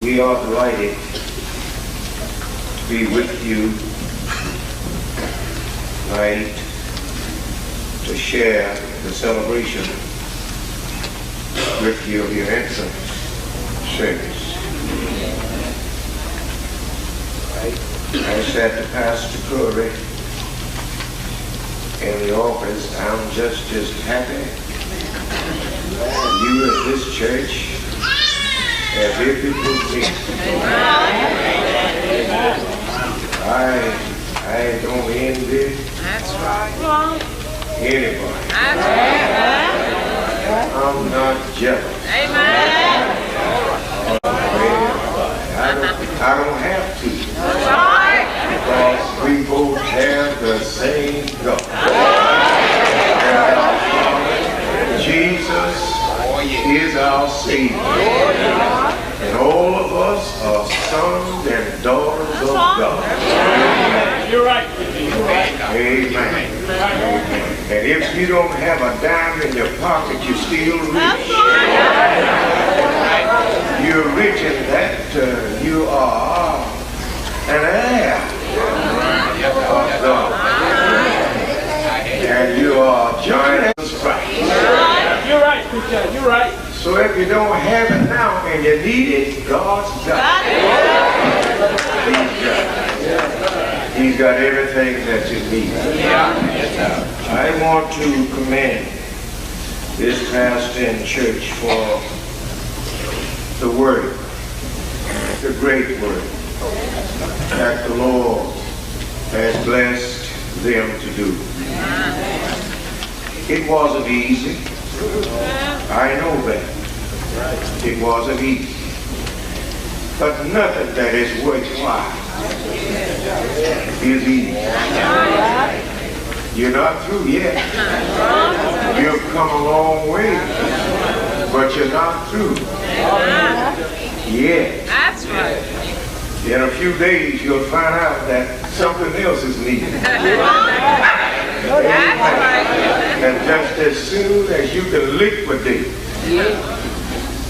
We are delighted to be with you tonight to share the celebration with you of your entrance service. I said to Pastor Curry in the office, I'm just as happy you at this church as if it was me. I don't envy anybody. I'm not jealous. I don't have to. Because we both have the same God. Jesus is our Savior. And all of us are sons and daughters of God. You're right. Amen. And if you don't have a dime in your pocket, you're still rich. You're rich in that you are an heir of God. And you are joining us right. You're right, preacher. You're right. So if you don't have it now and you need it, God's got it. He's got everything that you need. I want to commend this pastor and church for the word, the great word that the Lord has blessed them to do. It wasn't easy. I know that. It wasn't easy. But nothing that is worthwhile is easy. You're not through yet. You've come a long way, but you're not through yet. That's right. In a few days, you'll find out that something else is needed. And just as soon as you can liquidate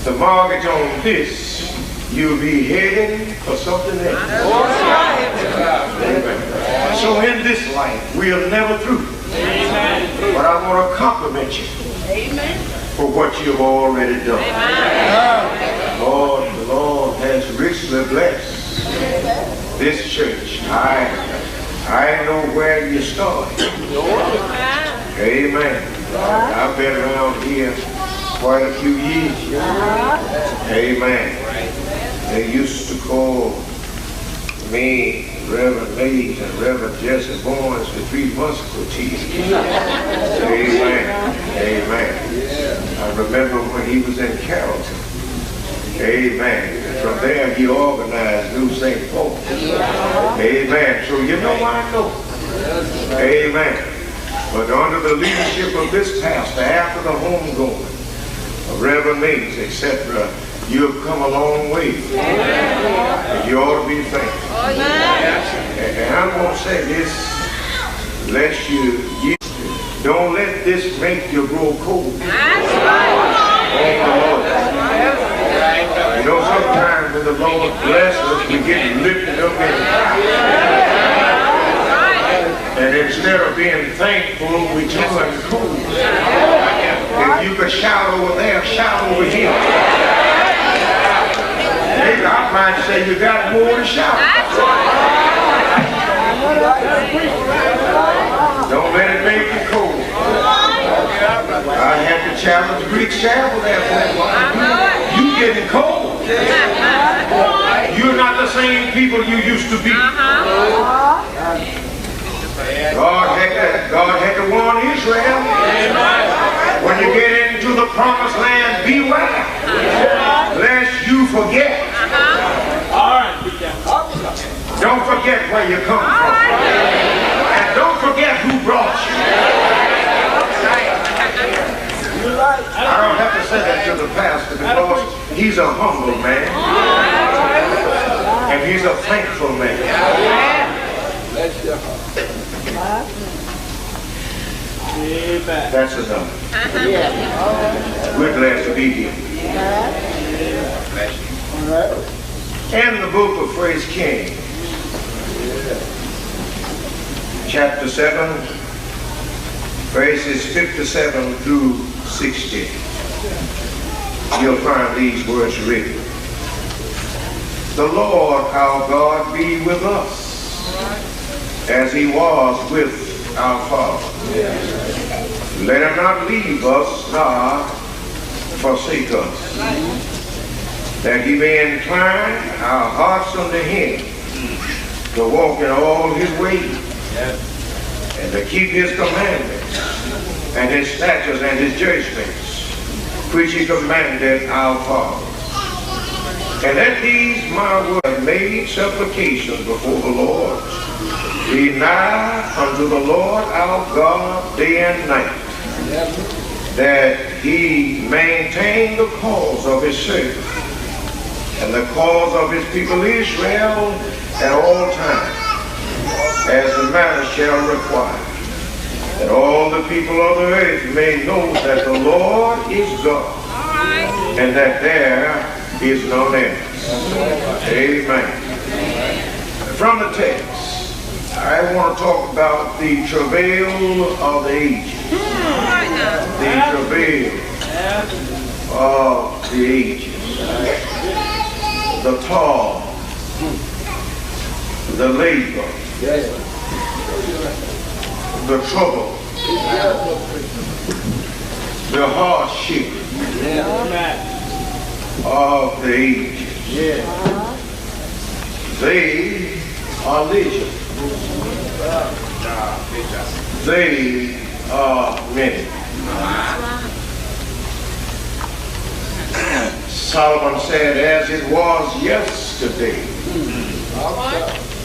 the mortgage on this, you'll be heading for something else. So in this life, we are never through. But I want to compliment you for what you've already done. Lord, the Lord has richly blessed this church. I know where you started. Amen. I've been around here quite a few years. Amen. They used to call me Reverend Mays and Reverend Jesse Bourne, the three musketeers. Amen. Amen. I remember when he was in Carrollton. Amen. From there he organized New St. Paul. Amen. So you know I know. Amen. But under the leadership of this pastor, after the homegoing of Reverend Mays, etc., you have come a long way. And you ought to be thankful. And I'm going to say this, lest you don't let this make you grow cold. You know, sometimes when the Lord blesses us, we get lifted up in the and instead of being thankful, we turn cool. If you could shout over there, shout over here. Maybe I might say you got more to shout. Don't let it make you cold. I had to challenge Griggs Chapel there for a while. You getting cold. You're not the same people you used to be. God had to warn Israel. When you get into the promised land, beware lest you forget. Don't forget where you come from. And don't forget who brought you. I don't have to say that to the pastor because he's a humble man. And he's a thankful man. That's enough. We're glad to be here. In the book of 1 Kings, chapter 7, verses 57 through 60, you'll find these words written. The Lord our God be with us, as he was with our father. Let him not leave us, nor forsake us, that he may incline our hearts unto him, to walk in all his ways, and to keep his commandments, and his statutes, and his judgments, which he commanded our fathers. And let these my words have made supplications before the Lord, be nigh unto the Lord our God day and night, that he maintain the cause of his servant and the cause of his people Israel at all times, as the matter shall require, that all the people of the earth may know that the Lord is God, and that there is none else. Amen. From the text, I want to talk about the travail of the ages. The travail of the ages. The toil, the labor, the trouble, the hardship of the ages. They are legion. They are many. Solomon said, as it was yesterday,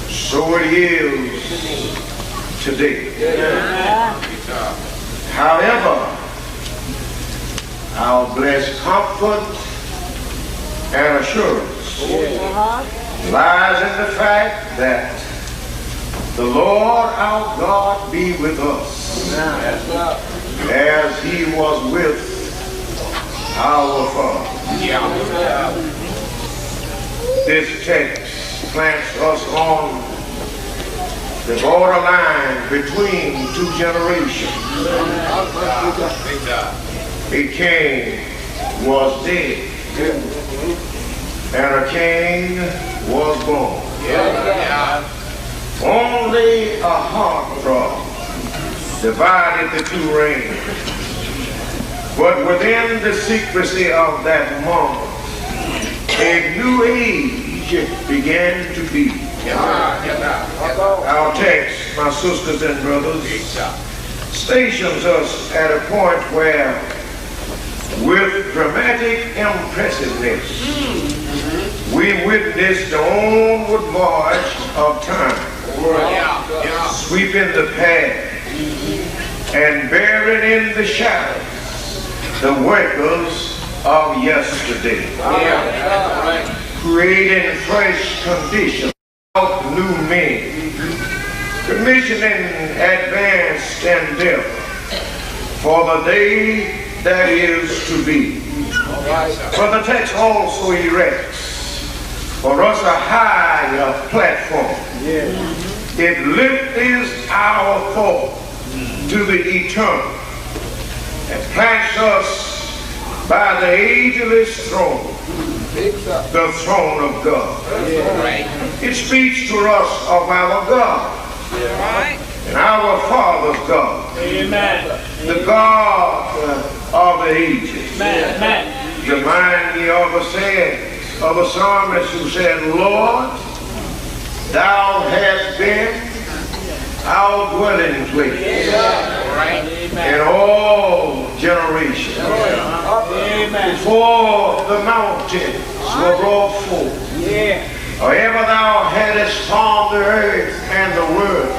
so it is today. However, our blessed comfort and assurance lies in the fact that the Lord our God be with us, as he was with our Father. This text plants us on the borderline between two generations. A king was dead, and a king was born. Only a heartthrob divided the two reigns. But within the secrecy of that moment, a new age began to be. Our text, my sisters and brothers, stations us at a point where, with dramatic impressiveness, we witness the onward march of time, sweeping the path and burying in the shadows the workers of yesterday, creating fresh conditions of new men, commissioning advanced endeavor for the day that is to be. But the text also erects for us a higher platform. It lifts our thought to the eternal and plants us by the ageless throne, the throne of God. It speaks to us of our God and our Father's God, the God of the ages. Remind me of a saying of a psalmist who said, Lord, thou hast been our dwelling place in all generations. Before the mountains were brought forth, or ever thou hadst formed the earth and the world,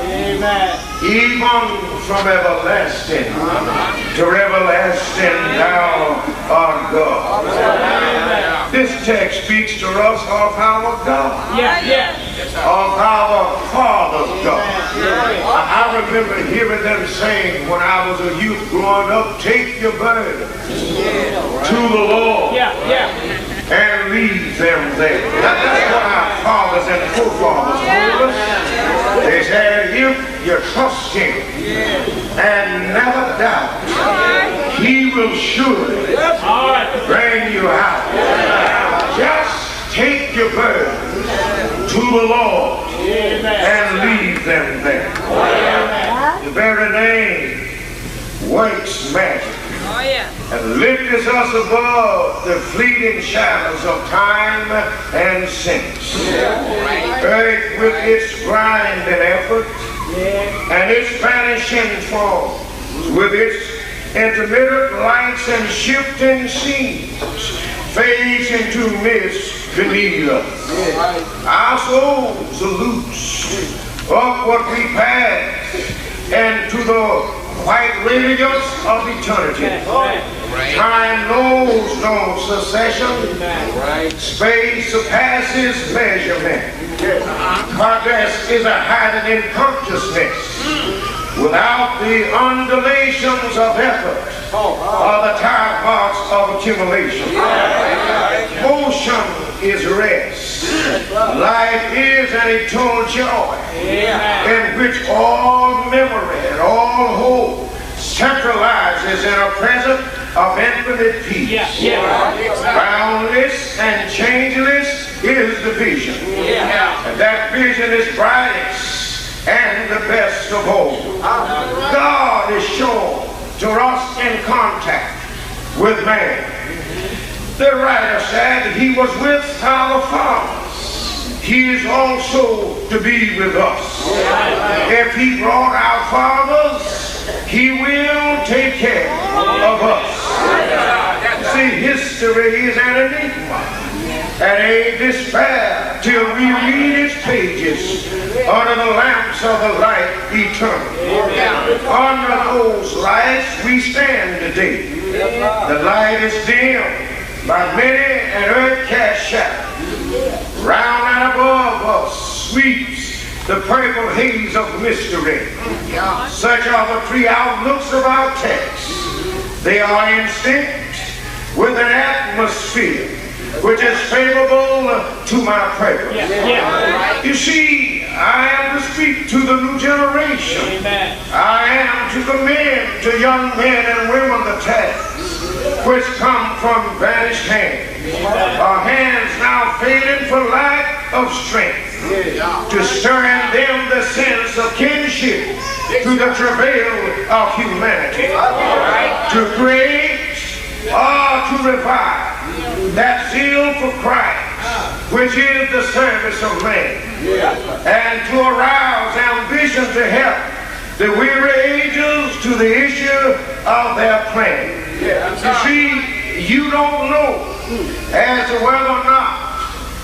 even from everlasting to everlasting thou art God. This text speaks to us of our God, of our Father's God. I remember hearing them saying when I was a youth growing up, take your burdens to the Lord and leave them there. That's what I forefathers told us. They said, if you trust him and never doubt, he will surely bring you out. Just take your burdens to the Lord and leave them there. The very name works magic and lifts us above the fleeting shadows of time and sense. Earth with its grind and effort and its vanishing forms, with its intermittent lights and shifting scenes, fades into mist beneath us. Our souls are loose of what we pass and to the white radiance of eternity. Time knows no cessation. Space surpasses measurement. Progress is a hiding in consciousness without the undulations of effort or the tide marks of accumulation. Motion is rest. Life is an eternal joy in which all memory and all hope centralizes in a present of infinite peace. Boundless and changeless is the vision. And that vision is brightest and the best of all. God is shown to us in contact with man. The writer said he was with our fathers. He is also to be with us. If he brought our fathers, he will take care of us. See, history is an enigma and a despair till we read its pages under the lamps of the light eternal. Under those lights we stand today. The light is dim by many an earth-cast shadow. Round and above us sweeps the purple haze of mystery. Such are the three outlooks of our text. They are instinct with an atmosphere which is favorable to my purpose. You see, I am to speak to the new generation. I am to commend to young men and women the tasks which come from vanished hands. Our hands now fading for lack of strength, to stir in them the sense of kinship to the travail of humanity, to create or to revive that zeal for Christ, which is the service of man, and to arouse ambition to help the weary ages to the issue of their plan. You see, you don't know as to whether or not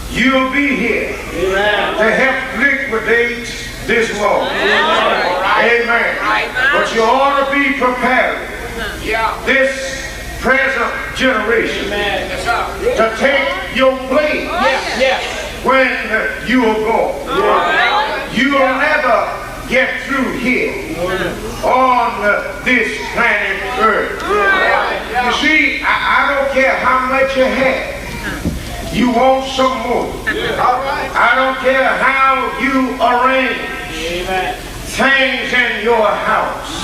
you'll be here to help liquidate this war. Amen. But you ought to be prepared. This present generation to take your place when you are gone. You will never get through here on this planet Earth. You see, I don't care how much you have. You want some more. I don't care how you arrange things in your house.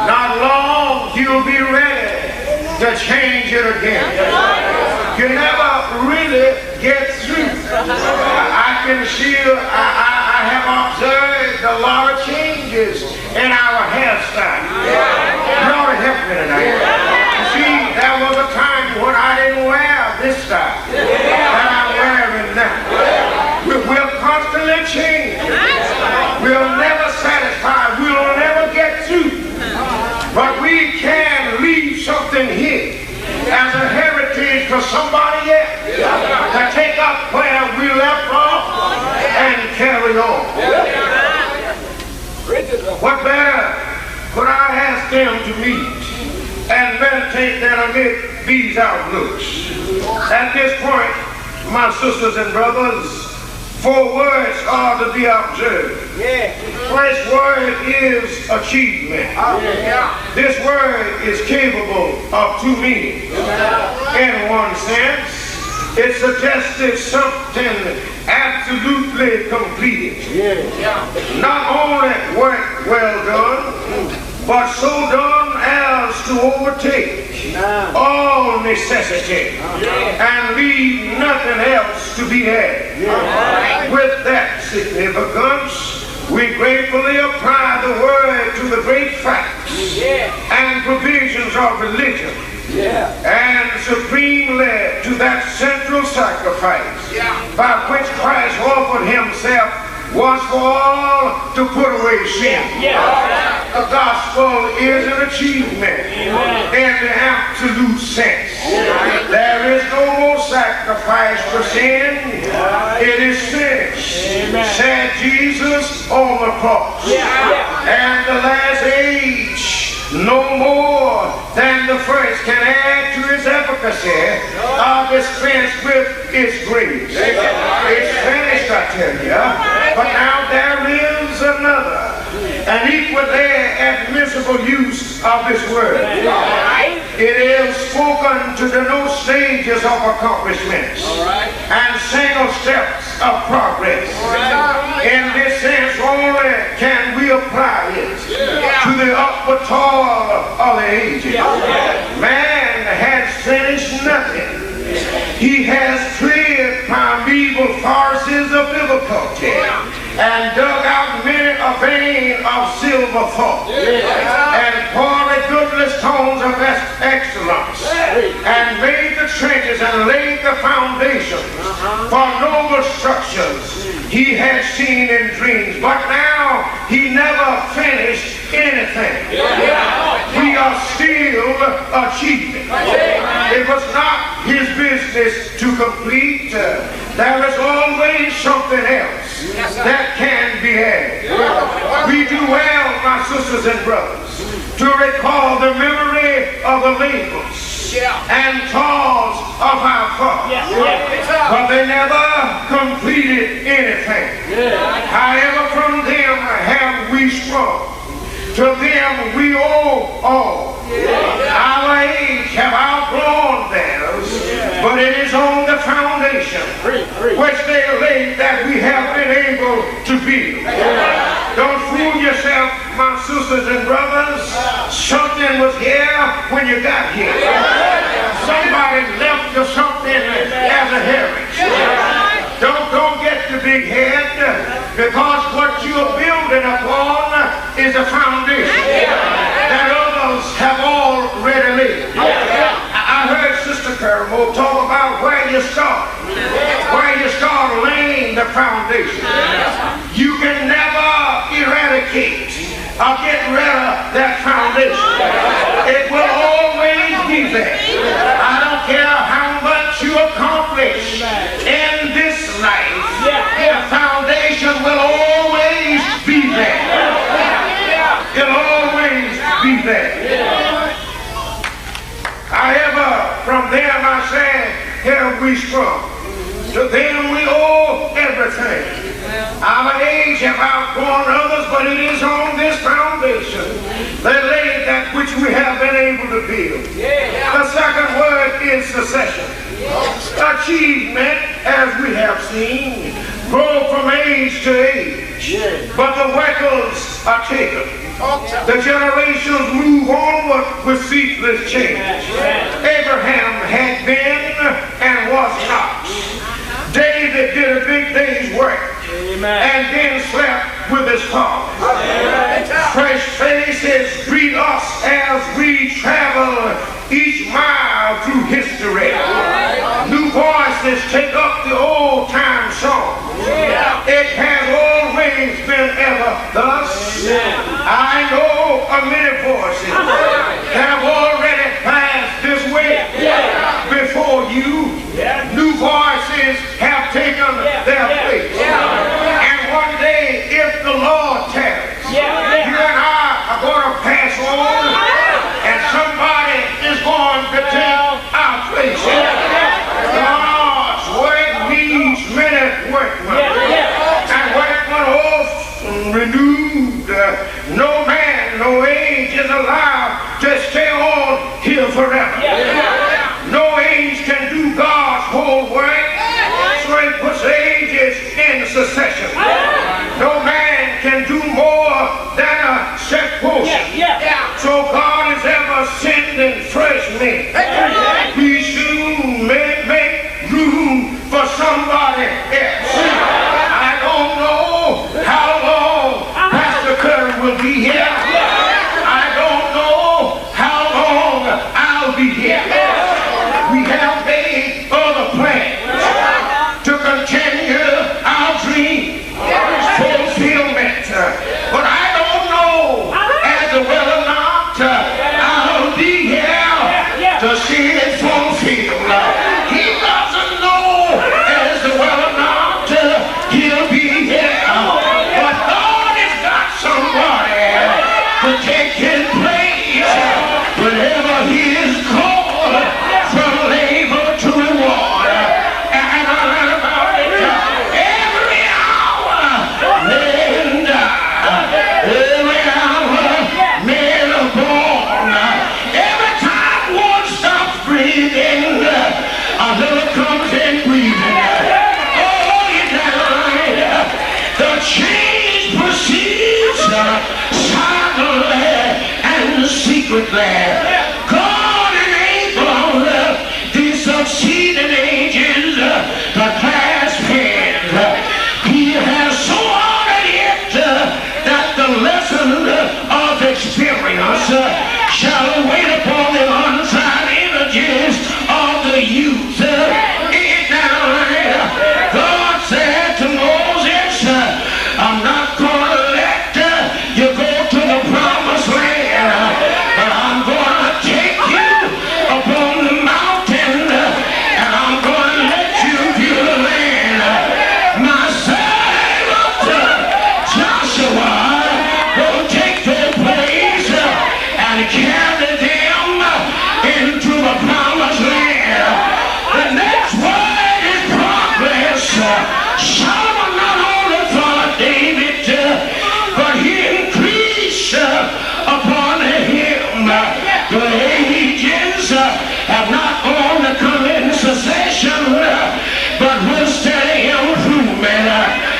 Not long you'll be ready to change it again. You never really get through. I can see, I have observed a lot of changes in our hairstyle. You ought to help me tonight. You see, there was a time when I didn't wear this style that I'm wearing now. We'll constantly change. We'll never satisfy. We'll never get through. But we can leave something here as a heritage for somebody else to take up where we left off and carry on. What better could I ask them to meet and meditate than amid these outlooks? At this point, my sisters and brothers, 4 words are to be observed. First word is achievement. This word is capable of 2 meanings. In one sense, it suggested something after absolutely completed. Not only work well done, but so done as to overtake all necessity and leave nothing else to be had. With that significance, we gratefully apply the word to the great facts and provisions of religion, and supremely to that central sacrifice by which Christ offered himself once for all to put away sin. The gospel is an achievement in the absolute sense. There is no more sacrifice for sin. It is finished, said Jesus on the cross. And the last age, no more than the first, can add to its efficacy or dispense with its grace. It's finished, I tell you. But now there is another, an equally admissible use of this word. It is spoken to denote stages of accomplishments and single steps of progress. In this sense only can we apply it to the upward toil of the ages. Man has finished nothing. He has cleared primeval forces of difficulty and dug out many a vein of silver thought and poured goodly stones of excellence and made the trenches and laid the foundations for noble structures he had seen in dreams. But now he never finished anything. We are still achieving. It was not his business to complete. There is always something else that can be added. We do well, my sisters and brothers, to recall the memory of the labors and toils of our fathers, but they never completed anything. However, from them have we sprung. To them we owe all. Our age have outgrown theirs, but it is on the foundation which they laid that we have been able to build. Don't fool yourself, my sisters and brothers. Something was here when you got here. Somebody left you something as a heritage. Don't get the big head, because what you're building upon is a foundation that others have already laid. I heard Sister Carol talk about where you start laying the foundation. You can never eradicate or get rid of that foundation. It will always be there. I don't care how much you accomplish in this life, the foundation will always be there. It'll always be there. However, from them I said, here we sprung. To them we owe everything. Our age have outgrown others, but it is on this foundation they laid that which we have been able to build. The second word is succession. Achievement, as we have seen, grow from age to age, but the records are taken. The generations move onward with ceaseless change. Abraham had been and was not. David did a big day's work and then slept with his father. Fresh faces greet us as we travel each mile through history. New voices take up the old time song. It has always been ever thus. I know of many voices that have already passed this way before you. New voices have taken their place. And one day, if the Lord tarries, you and I are going to pass on, and somebody is going to take our place. God's work needs many workmen, and workmen often renewed. No man, no age is allowed to stay on here forever. No age can do God's whole work, so he puts ages in with that. God enabled these succeeding ages to clasp hands. He has so ordered it that the lesson of experience shall wait upon the untried energies of the youth. God said to Moses, I'm not going to let you go to the promised land, but I'm going to take you upon the mountain, and I'm going to let you view the land. My servant Joshua will take their place and carry them into the promised land. The next word is progress. Solomon not only followed David, but he increased upon him. The ages have not only come in succession, but with steady improvement.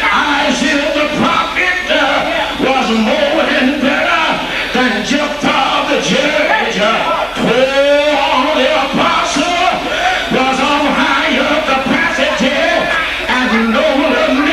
Isaiah the prophet was more and better than Jephthah the judge. Paul the apostle was of higher capacity and nobler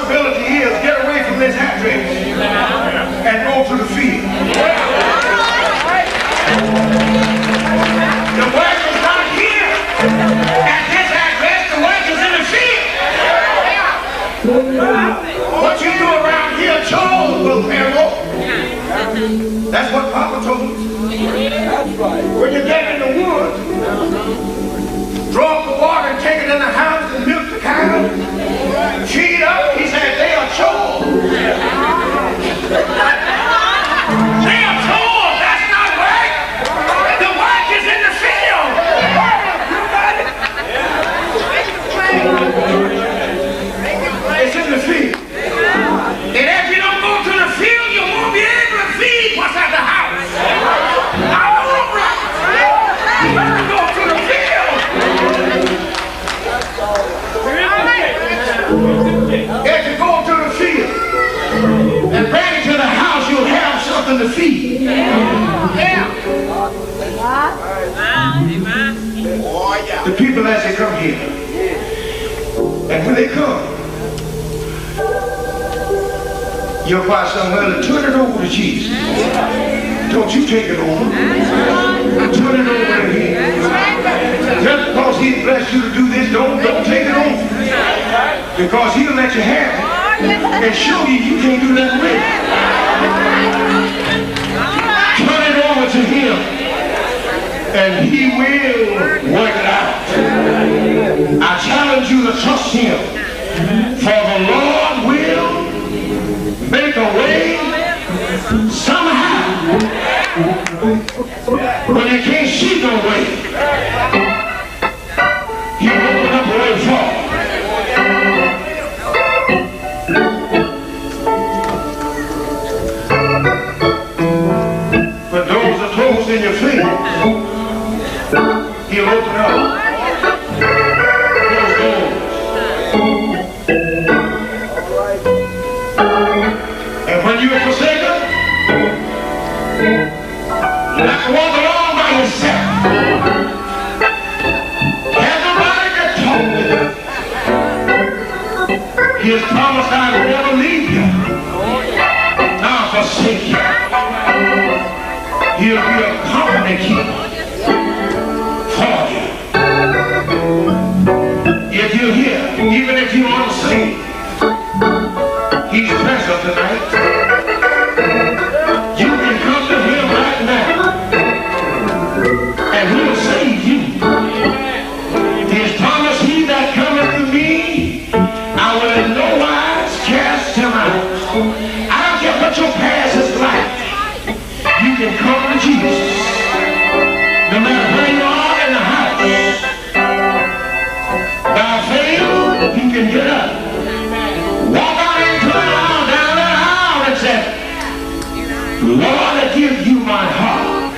responsibility is get away from this address and go to the field. The work is not here at this address. The work is in the field. What you do around here, chores will payroll. That's what Papa told us. When you get in the woods, draw up the water and take it in the house and milk the cow, feed up. He said they are chores. They are chores. That's not work. The work is in the field. It's in the field. And if you don't go to the field, you won't be able to feed what's at the house. Go to the field. If you go to the field and bring it to the house, you'll have something to feed. The people as they come here, and when they come, you'll find somewhere to turn it over to Jesus. Don't you take it over. Turn it over to him. Just because he blessed you to do this, don't take it over. Because he'll let you have it and show you can't do nothing with it. Turn it over to him and he will work it out. I challenge you to trust him, for the Lord will make a way somehow when you can't see no way. He'll open up a way for you. When doors are closed in your face, he'll open up those doors. And when you are forsaken, not walk along by yourself. Have nobody to talk with. He has promised I will never leave you, nor forsake you. He'll be a company keeper for you. If you're here, even if you're unsaved, he's present tonight. You can come to him right now, and he'll save you. His promise, he that cometh to me, I will in no wise cast him out. I don't care what your past is like. You can come to Jesus. No matter where you are in the house. By faith, you can get up. Walk out into an aisle, down that aisle, and say, Lord, I give you my heart.